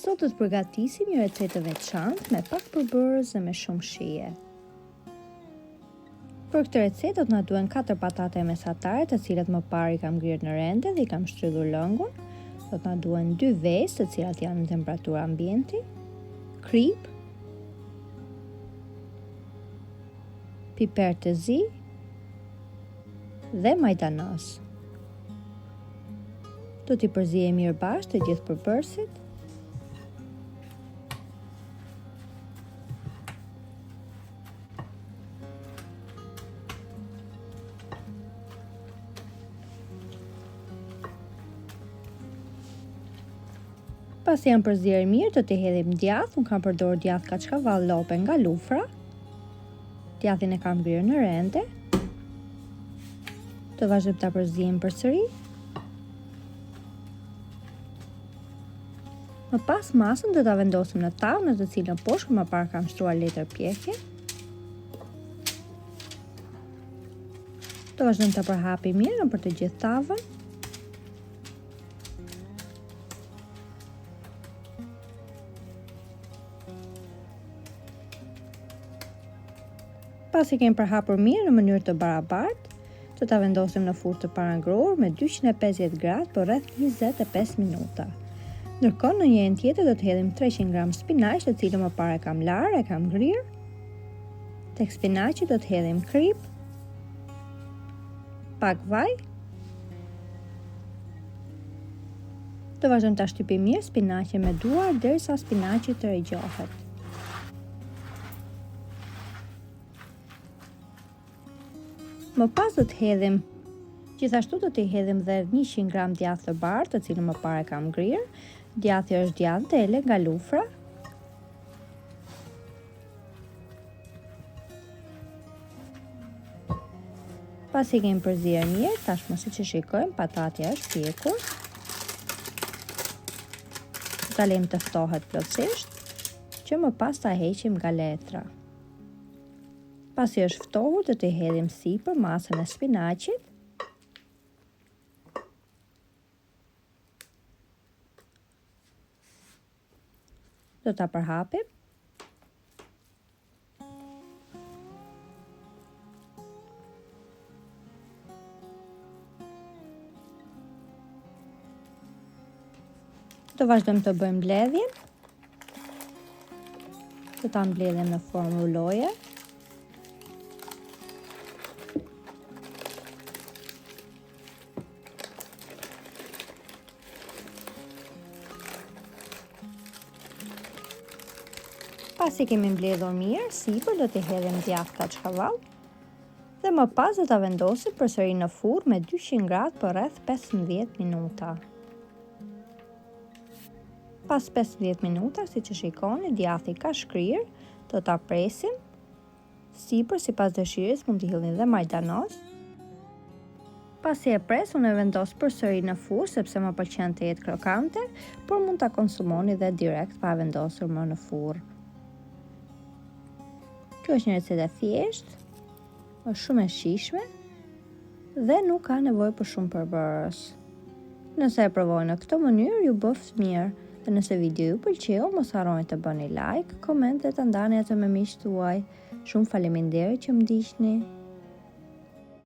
Sot do të përgatisim një recetë të veçantë me pak përbërës dhe me shumë shije. Për këtë recetë do të na duhen 4 patate mesatare, të cilat më parë i kam ngrirë në rende dhe i kam shtrydhur lëngun. Do të na duhen 2 vezë, të cilat janë në temperaturë ambienti, krip, piper të zi dhe majdanos. Do t'i përzijem mirë bashkë të gjithë përbërësit. Pasi janë përzierë mirë, do t'i hedhim djath. Unë kam përdorur djath kaçkavallë nga lufra. Djathin e kam ngrirë në rende. Do vazhdojmë ta përzijim përsëri. Më pas masën do ta vendosim në tavë, në të cilën poshtë më parë kam shtruar letër pjekje. Do vazhdojmë ta përhapim mirë nëpër të gjithë tavën. Pasi kemi përhapur mirë në mënyrë të barabartë, do ta vendosim në furrë të parangrohur me 250 gradë për rreth 25 minuta. Ndërkohë në një enë tjetër do të hedhim 300 gram spinaq, të cilën më parë e kam larë, e kam ngrirë. Tek spinaqi do të hedhim krip, pak vaj. Do vazhdojmë ta shtypim mirë spinaqin me duar derisa spinaqi të rigjohet. Më pas do të hedhim, gjithashtu do të hedhim dhe 100 gram djath të bardhë, të cilën më parë kam ngrirë. Djathi është djath dele nga lufra. Pasi kemi përzierë mirë, tashmë siç e shikojmë, patatja është pjekur. Ta lejmë të ftohet plotësisht, që më pas ta heqim nga letra. Pasi është ftohur, do të hedhim sipër masën e spinaqit. Do ta përhapim. Do vazhdojmë të bëjmë mbledhjen. Do ta mbledhim në formë ruloje. Pasi kemi mbledhur mirë, sipër do t'i hedhim djath kaçkavallë dhe më pas do ta vendosim përsëri në furrë me 200 gradë për rreth 15 minuta. Pas 15 minuta, siç e shikoni, djathi ka shkrirë, do ta presim. Sipër sipas dëshirës mund t'i hidhni dhe majdanos. Pasi e pres, unë e vendos përsëri në furrë sepse më pëlqen të jetë krokante, por mund ta konsumoni dhe direkt pa vendosur më në furrë. Kjo është një recetë e thjeshtë, është shumë e shijshme dhe nuk ka nevojë për shumë përbërës. Nëse e provoni në këtë mënyrë, ju bëft mirë. Dhe nëse video ju pëlqeu, mos harroni të bëni like, koment dhe të ndani atë me miqtë tuaj. Shumë faleminderit që më ndiqni.